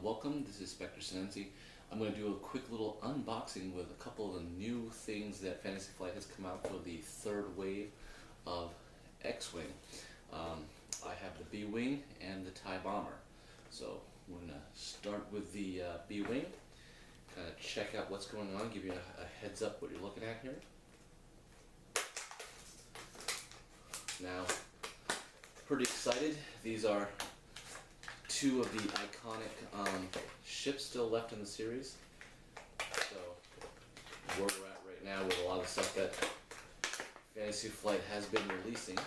welcome. This is Spectre. I'm going to do a quick little unboxing with a couple of the new things that Fantasy Flight has come out for the third wave of X-Wing. I have the Bwing and the TIE Bomber. So we're going to start with the Bwing, kind of check out what's going on, give you a heads up what you're looking at here. Now, pretty excited. These are two of the iconic ships still left in the series. So where we're at right now with a lot of stuff that Fantasy Flight has been releasing.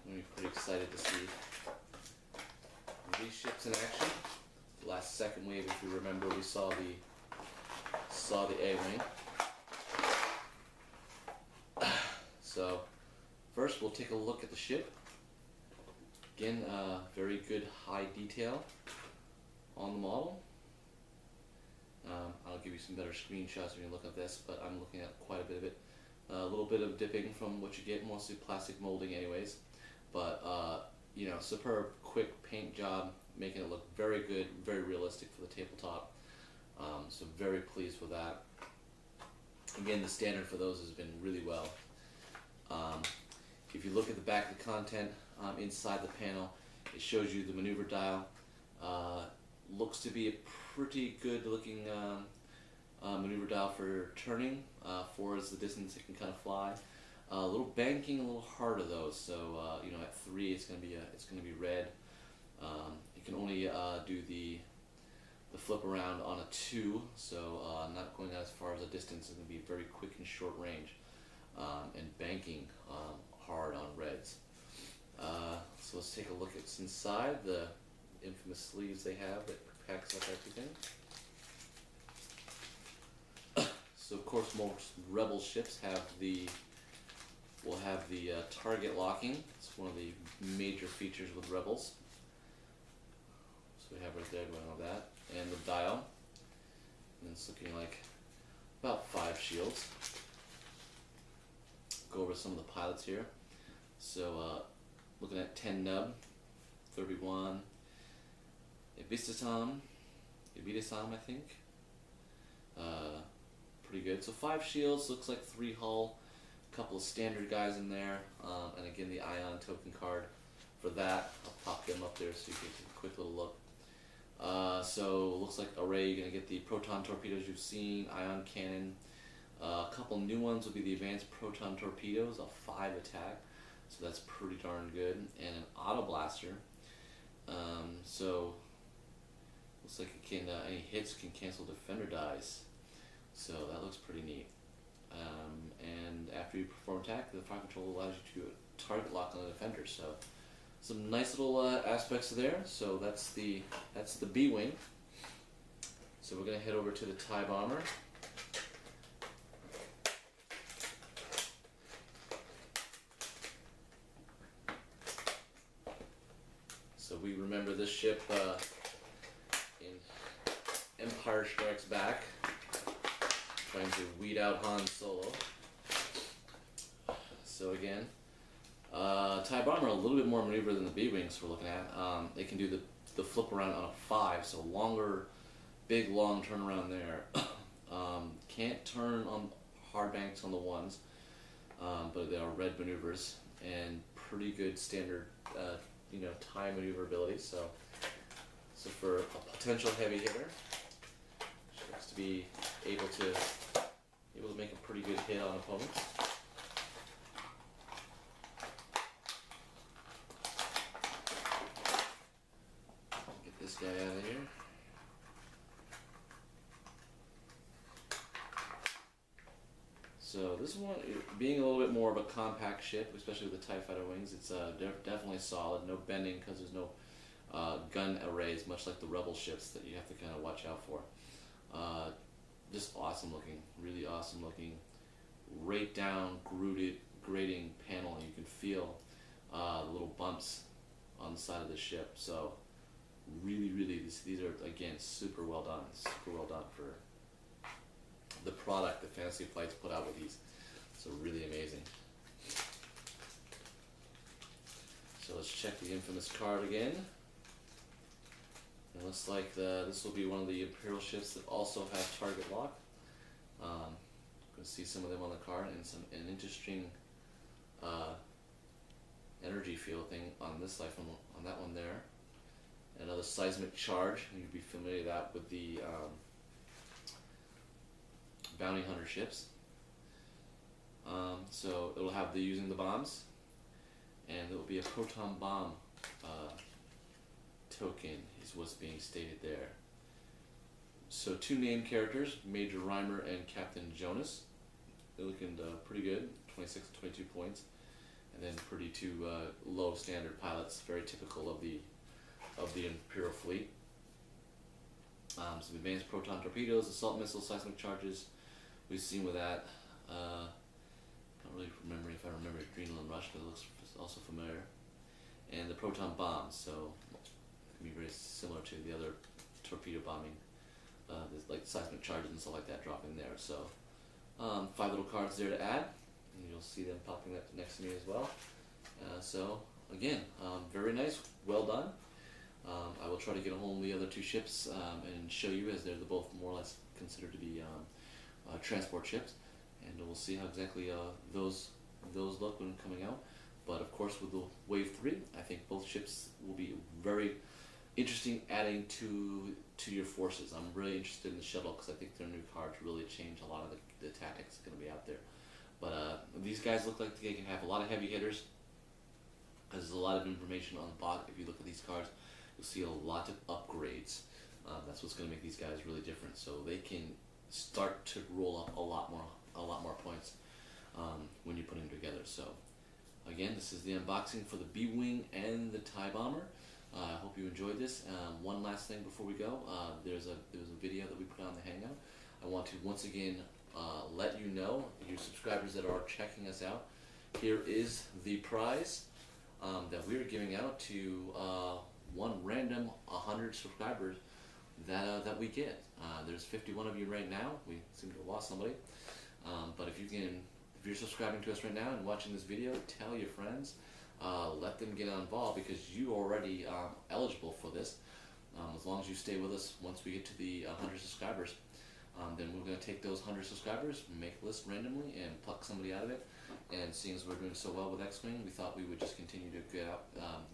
I'm pretty excited to see these ships in action. Last second wave, if you remember, we saw the A-Wing. So first we'll take a look at the ship. Again, very good high detail on the model. I'll give you some better screenshots when you look at this, but I'm looking at quite a bit of it. A little bit of dipping from what you get, mostly plastic molding anyways. But, you know, superb, quick paint job, making it look very good, very realistic for the tabletop. So very pleased with that. Again, the standard for those has been really well. If you look at the back of the content inside the panel, it shows you the maneuver dial. Looks to be a pretty good looking maneuver dial for turning. 4 is the distance it can kind of fly. A little banking, a little harder though. So you know, at 3 it's going to be red. You can only do the flip around on a 2, so not going as far as a distance. It's going to be very quick and short range. And banking hard on reds. So let's take a look at what's inside, the infamous sleeves they have that packs up everything. So of course most Rebel ships will have the target locking. It's one of the major features with Rebels. So we have right there going on that, and the dial. And it's looking like about 5 shields. Go over some of the pilots here. So looking at 10 nub, 31, Ibitisam I think. Pretty good. So 5 shields, looks like 3 hull, a couple of standard guys in there, and again the ion token card for that. I'll pop them up there so you can get a quick little look. So looks like array, you're going to get the proton torpedoes you've seen, ion cannon. A couple new ones will be the advanced proton torpedoes, a 5 attack, so that's pretty darn good, and an auto blaster. So looks like it can any hits can cancel defender dice, so that looks pretty neat. And after you perform attack, the fire control allows you to target lock on the defender. So some nice little aspects there. So that's the Bwing. So we're gonna head over to the TIE Bomber. So we remember this ship in Empire Strikes Back, trying to weed out Han Solo. So again, TIE Bomber a little bit more maneuver than the B-Wings we're looking at. They can do the flip around on a 5, so longer, big long turnaround there. Can't turn on hard banks on the 1s, but they are red maneuvers and pretty good standard you know, TIE maneuverability. So for a potential heavy hitter, she looks to be able to make a pretty good hit on opponents. Get this guy out of here. So this one, being a little bit more of a compact ship, especially with the TIE Fighter wings, it's definitely solid. No bending because there's no gun arrays, much like the Rebel ships that you have to kind of watch out for. Just awesome looking, really awesome looking. Right down, grating panel. You can feel the little bumps on the side of the ship. So really, these are again super well done for the product that Fantasy Flight's put out with these. So really amazing. So let's check the infamous card again. It looks like this will be one of the Imperial ships that also have target lock. You can see some of them on the card, and an interesting energy field thing on this life on that one there. Another seismic charge. You'd be familiar with that with the bounty hunter ships. So it'll have the using the bombs, and it will be a proton bomb token is what's being stated there. So 2 named characters, Major Reimer and Captain Jonas. They're looking pretty good, 26 to 22 points, and then pretty 2 low standard pilots, very typical of the Imperial fleet. Some advanced proton torpedoes, assault missiles, seismic charges. We've seen with that. Can't really remember if I remember Adrenaline Rush, but it looks also familiar. And the proton bombs, so it can be very similar to the other torpedo bombing. There's like seismic charges and stuff like that drop in there. So 5 little cards there to add, and you'll see them popping up next to me as well. So again, very nice, well done. I will try to get a hold of the other 2 ships and show you, as they're both more or less considered to be transport ships, and we'll see how exactly those look when coming out. But of course, with the Wave 3, I think both ships will be very interesting adding to your forces. I'm really interested in the shuttle because I think their new cards really change a lot of the tactics going to be out there. But these guys look like they can have a lot of heavy hitters, because there's a lot of information on the bot. If you look at these cards, you'll see a lot of upgrades. That's what's going to make these guys really different. So they can start to roll up a lot more points when you put them together. So again, this is the unboxing for the Bwing and the TIE Bomber. I hope you enjoyed this. One last thing before we go, there was a video that we put on the Hangout. I want to once again let you know, your subscribers that are checking us out, here is the prize that we are giving out to one random 100 subscribers that we get. There's 51 of you right now. We seem to have lost somebody, but if you're subscribing to us right now and watching this video, tell your friends. Let them get involved, because you are already eligible for this. As long as you stay with us once we get to the 100 subscribers, then we're going to take those 100 subscribers, make a list randomly, and pluck somebody out of it. And seeing as we're doing so well with X-Wing, we thought we would just continue to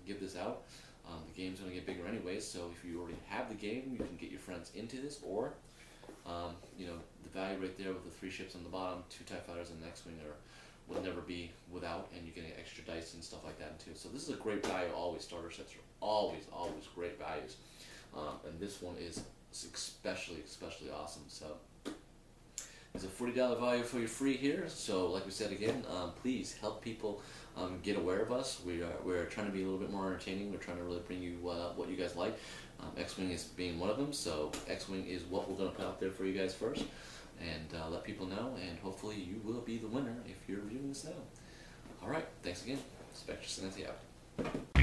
give this out. The game's going to get bigger anyways, so if you already have the game, you can get your friends into this, or you know, the value right there with the 3 ships on the bottom, 2 TIE fighters and an X-Wing will never be without, and you're getting extra dice and stuff like that too. So this is a great value always. Starter sets are always great values, and this one is especially awesome. So there's a $40 value for you free here. So like we said again, please help people get aware of us. We're trying to be a little bit more entertaining. We're trying to really bring you what you guys like. X-Wing is being one of them. So X-Wing is what we're going to put out there for you guys first, and let people know, and hopefully you will be the winner if you're viewing this now. Alright, thanks again. Spectre out.